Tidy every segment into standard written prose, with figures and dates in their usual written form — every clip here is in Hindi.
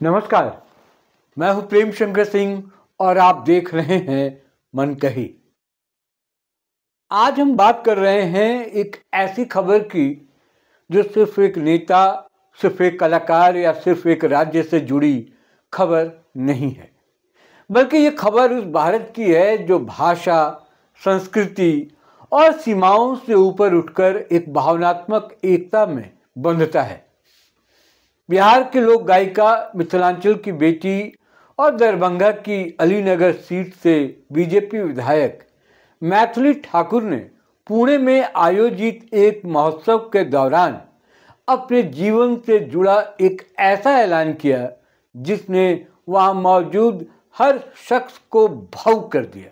नमस्कार, मैं हूं प्रेम शंकर सिंह और आप देख रहे हैं मन कही। आज हम बात कर रहे हैं एक ऐसी खबर की जो सिर्फ एक नेता, सिर्फ एक कलाकार या सिर्फ एक राज्य से जुड़ी खबर नहीं है, बल्कि ये खबर उस भारत की है जो भाषा, संस्कृति और सीमाओं से ऊपर उठकर एक भावनात्मक एकता में बंधता है। बिहार के लोक गायिका, मिथिलांचल की बेटी और दरभंगा की अलीनगर सीट से बीजेपी विधायक मैथिली ठाकुर ने पुणे में आयोजित एक महोत्सव के दौरान अपने जीवन से जुड़ा एक ऐसा ऐलान किया जिसने वहां मौजूद हर शख्स को भावुक कर दिया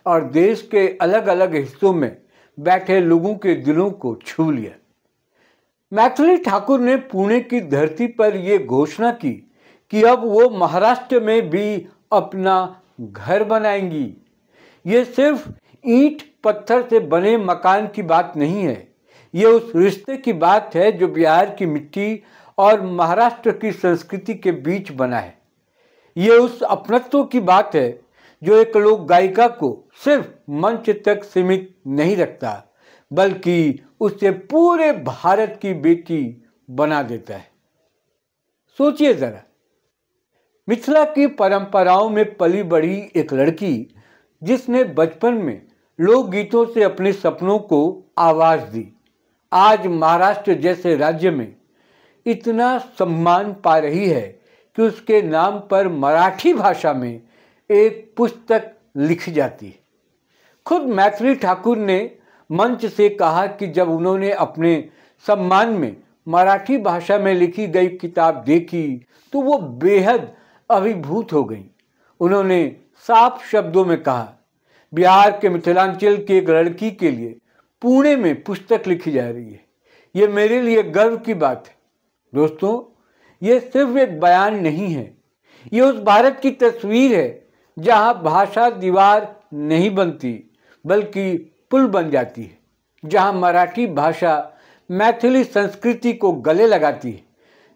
और देश के अलग अलग हिस्सों में बैठे लोगों के दिलों को छू लिया। मैथिली ठाकुर ने पुणे की धरती पर यह घोषणा की कि अब वो महाराष्ट्र में भी अपना घर बनाएंगी। ये सिर्फ ईंट पत्थर से बने मकान की बात नहीं है, ये उस रिश्ते की बात है जो बिहार की मिट्टी और महाराष्ट्र की संस्कृति के बीच बना है। ये उस अपनत्व की बात है जो एक लोक गायिका को सिर्फ मंच तक सीमित नहीं रखता, बल्कि उसे पूरे भारत की बेटी बना देता है। सोचिए जरा, मिथिला की परंपराओं में पली बढ़ी एक लड़की जिसने बचपन में लोकगीतों से अपने सपनों को आवाज दी, आज महाराष्ट्र जैसे राज्य में इतना सम्मान पा रही है कि उसके नाम पर मराठी भाषा में एक पुस्तक लिखी जाती है। खुद मैथिली ठाकुर ने मंच से कहा कि जब उन्होंने अपने सम्मान में मराठी भाषा में लिखी गई किताब देखी तो वो बेहद अभिभूत हो गई। उन्होंने साफ शब्दों में कहा, बिहार के मिथिलांचल की एक लड़की के लिए पुणे में पुस्तक लिखी जा रही है, ये मेरे लिए गर्व की बात है। दोस्तों, ये सिर्फ एक बयान नहीं है, ये उस भारत की तस्वीर है जहाँ भाषा दीवार नहीं बनती बल्कि पुल बन जाती है, जहाँ मराठी भाषा मैथिली संस्कृति को गले लगाती है,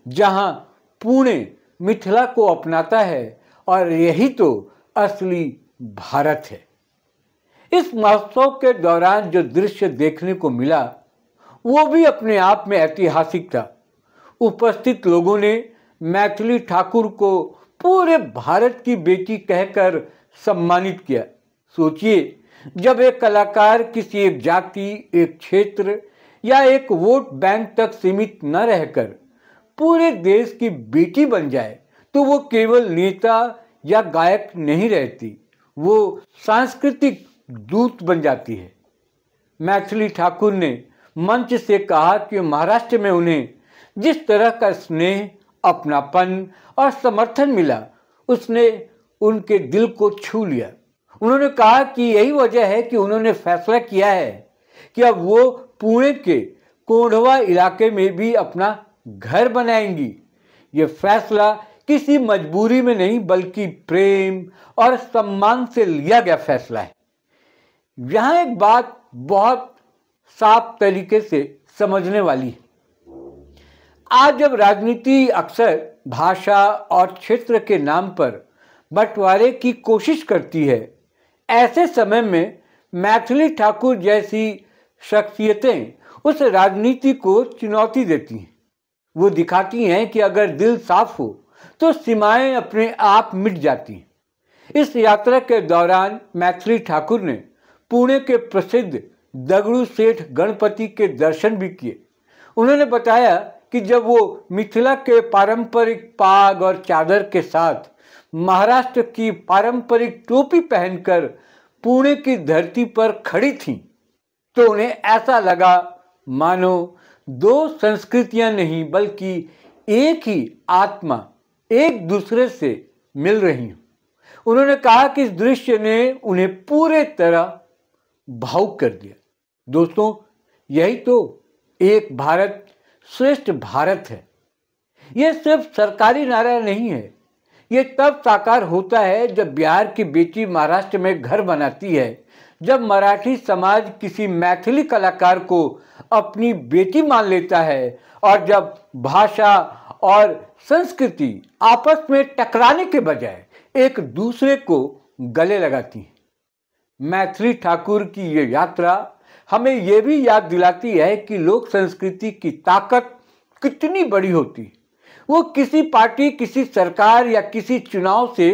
जहाँ पुणे मिथिला को अपनाता है और यही तो असली भारत है। इस महोत्सव के दौरान जो दृश्य देखने को मिला वो भी अपने आप में ऐतिहासिक था। उपस्थित लोगों ने मैथिली ठाकुर को पूरे भारत की बेटी कहकर सम्मानित किया। सोचिए, जब एक कलाकार किसी एक जाति, एक क्षेत्र या एक वोट बैंक तक सीमित न रहकर पूरे देश की बेटी बन जाए तो वो केवल नेता या गायक नहीं रहती, वो सांस्कृतिक दूत बन जाती है। मैथिली ठाकुर ने मंच से कहा कि महाराष्ट्र में उन्हें जिस तरह का स्नेह, अपनापन और समर्थन मिला उसने उनके दिल को छू लिया। उन्होंने कहा कि यही वजह है कि उन्होंने फैसला किया है कि अब वो पुणे के कोंढवा इलाके में भी अपना घर बनाएंगी। ये फैसला किसी मजबूरी में नहीं बल्कि प्रेम और सम्मान से लिया गया फैसला है। यहाँ एक बात बहुत साफ तरीके से समझने वाली है। आज जब राजनीति अक्सर भाषा और क्षेत्र के नाम पर बंटवारे की कोशिश करती है, ऐसे समय में मैथिली ठाकुर जैसी शख्सियतें उस राजनीति को चुनौती देती हैं। वो दिखाती हैं कि अगर दिल साफ हो तो सीमाएं अपने आप मिट जाती हैं। इस यात्रा के दौरान मैथिली ठाकुर ने पुणे के प्रसिद्ध दगड़ू सेठ गणपति के दर्शन भी किए। उन्होंने बताया कि जब वो मिथिला के पारंपरिक पाग और चादर के साथ महाराष्ट्र की पारंपरिक टोपी पहनकर पुणे की धरती पर खड़ी थीं, तो उन्हें ऐसा लगा मानो दो संस्कृतियां नहीं बल्कि एक ही आत्मा एक दूसरे से मिल रही हूं। उन्होंने कहा कि इस दृश्य ने उन्हें पूरे तरह भावुक कर दिया। दोस्तों, यही तो एक भारत श्रेष्ठ भारत है। यह सिर्फ सरकारी नारा नहीं है, ये तब साकार होता है जब बिहार की बेटी महाराष्ट्र में घर बनाती है, जब मराठी समाज किसी मैथिली कलाकार को अपनी बेटी मान लेता है और जब भाषा और संस्कृति आपस में टकराने के बजाय एक दूसरे को गले लगाती हैं। मैथिली ठाकुर की ये यात्रा हमें ये भी याद दिलाती है कि लोक संस्कृति की ताकत कितनी बड़ी होती है। वो किसी पार्टी, किसी सरकार या किसी चुनाव से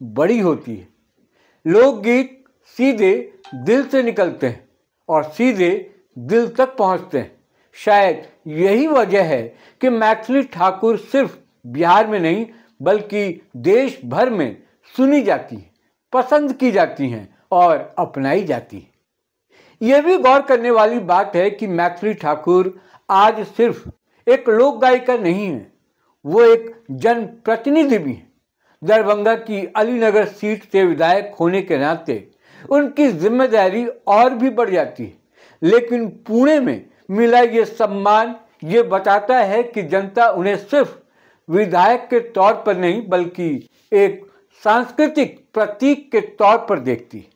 बड़ी होती है। लोकगीत सीधे दिल से निकलते हैं और सीधे दिल तक पहुंचते हैं। शायद यही वजह है कि मैथिली ठाकुर सिर्फ बिहार में नहीं बल्कि देश भर में सुनी जाती है, पसंद की जाती हैं और अपनाई जाती है। यह भी गौर करने वाली बात है कि मैथिली ठाकुर आज सिर्फ एक लोक गायिका नहीं है, वो एक जनप्रतिनिधि भी है। दरभंगा की अलीनगर सीट से विधायक होने के नाते उनकी जिम्मेदारी और भी बढ़ जाती है। लेकिन पुणे में मिला ये सम्मान ये बताता है कि जनता उन्हें सिर्फ विधायक के तौर पर नहीं बल्कि एक सांस्कृतिक प्रतीक के तौर पर देखती है।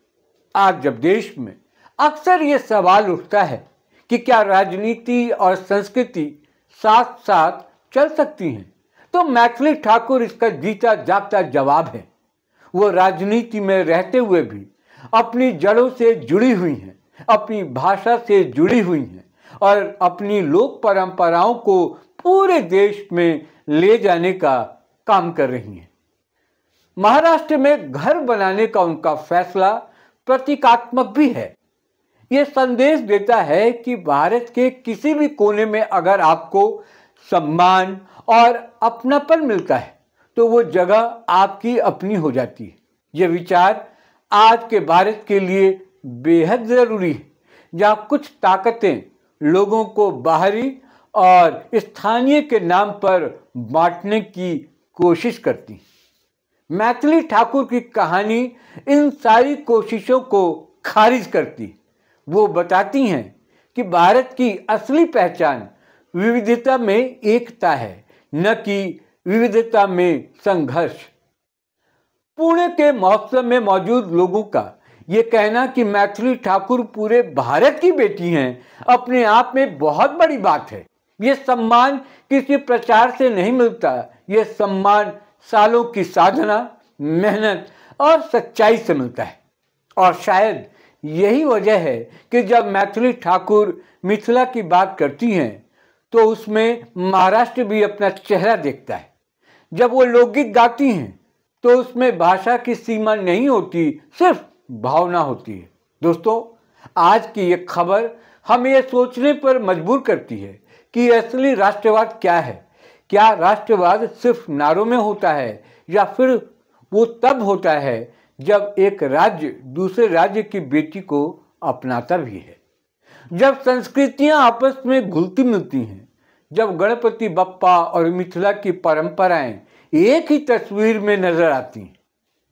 आज जब देश में अक्सर ये सवाल उठता है कि क्या राजनीति और संस्कृति साथ साथ चल सकती हैं, तो मैथिली ठाकुर इसका जीता जागता जवाब है। वो राजनीति में रहते हुए भी अपनी जड़ों से जुड़ी हुई हैं, अपनी भाषा से जुड़ी हुई हैं और अपनी लोक परंपराओं को पूरे देश में ले जाने का काम कर रही हैं। महाराष्ट्र में घर बनाने का उनका फैसला प्रतीकात्मक भी है। यह संदेश देता है कि भारत के किसी भी कोने में अगर आपको सम्मान और अपनापन मिलता है तो वो जगह आपकी अपनी हो जाती है। ये विचार आज के भारत के लिए बेहद ज़रूरी है, जहाँ कुछ ताकतें लोगों को बाहरी और स्थानीय के नाम पर बांटने की कोशिश करती हैं। मैथिली ठाकुर की कहानी इन सारी कोशिशों को खारिज करती। वो बताती हैं कि भारत की असली पहचान विविधता में एकता है, न कि विविधता में संघर्ष। पुणे के महोत्सव में मौजूद लोगों का ये कहना कि मैथिली ठाकुर पूरे भारत की बेटी हैं, अपने आप में बहुत बड़ी बात है। ये सम्मान किसी प्रचार से नहीं मिलता, ये सम्मान सालों की साधना, मेहनत और सच्चाई से मिलता है। और शायद यही वजह है कि जब मैथिली ठाकुर मिथिला की बात करती हैं तो उसमें महाराष्ट्र भी अपना चेहरा देखता है। जब वो लोकगीत गाती हैं तो उसमें भाषा की सीमा नहीं होती, सिर्फ भावना होती है। दोस्तों, आज की ये खबर हमें ये सोचने पर मजबूर करती है कि असली राष्ट्रवाद क्या है। क्या राष्ट्रवाद सिर्फ नारों में होता है या फिर वो तब होता है जब एक राज्य दूसरे राज्य की बेटी को अपनाता भी है, जब संस्कृतियां आपस में घुलती मिलती हैं, जब गणपति बप्पा और मिथिला की परंपराएं एक ही तस्वीर में नजर आती हैं।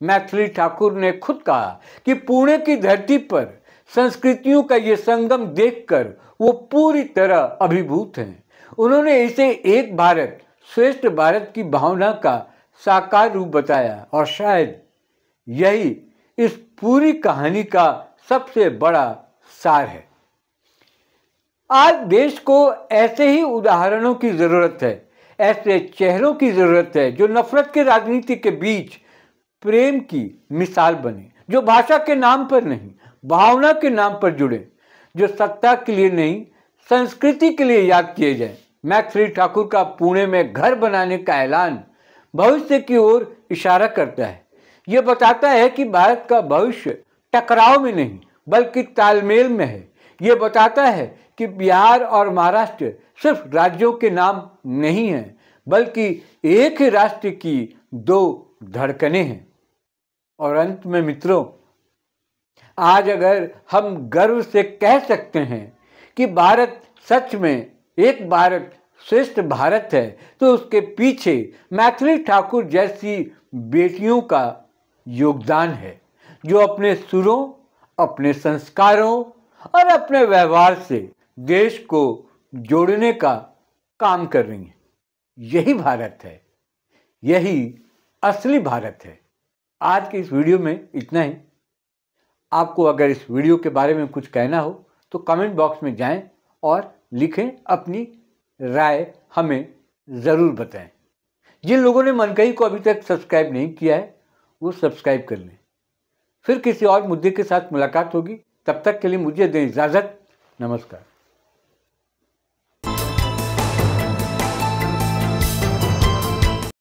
मैथिली ठाकुर ने खुद कहा कि पुणे की धरती पर संस्कृतियों का ये संगम देखकर वो पूरी तरह अभिभूत हैं। उन्होंने इसे एक भारत श्रेष्ठ भारत की भावना का साकार रूप बताया और शायद यही इस पूरी कहानी का सबसे बड़ा सार है। आज देश को ऐसे ही उदाहरणों की जरूरत है, ऐसे चेहरों की जरूरत है जो नफरत के राजनीति के बीच प्रेम की मिसाल बने, जो भाषा के नाम पर नहीं भावना के नाम पर जुड़े, जो सत्ता के लिए नहीं संस्कृति के लिए याद किए जाए। मैथिली ठाकुर का पुणे में घर बनाने का ऐलान भविष्य की ओर इशारा करता है। यह बताता है कि भारत का भविष्य टकराव में नहीं बल्कि तालमेल में है। यह बताता है कि बिहार और महाराष्ट्र सिर्फ राज्यों के नाम नहीं हैं बल्कि एक ही राष्ट्र की दो धड़कनें हैं। और अंत में मित्रों, आज अगर हम गर्व से कह सकते हैं कि भारत सच में एक भारत श्रेष्ठ भारत है तो उसके पीछे मैथिली ठाकुर जैसी बेटियों का योगदान है, जो अपने सुरों, अपने संस्कारों और अपने व्यवहार से देश को जोड़ने का काम कर रही हैं। यही भारत है, यही असली भारत है। आज के इस वीडियो में इतना ही। आपको अगर इस वीडियो के बारे में कुछ कहना हो तो कमेंट बॉक्स में जाएं और लिखें, अपनी राय हमें ज़रूर बताएं। जिन लोगों ने मनकही को अभी तक सब्सक्राइब नहीं किया है वो सब्सक्राइब कर लें। फिर किसी और मुद्दे के साथ मुलाकात होगी, तब तक के लिए मुझे दें इजाज़त। नमस्कार।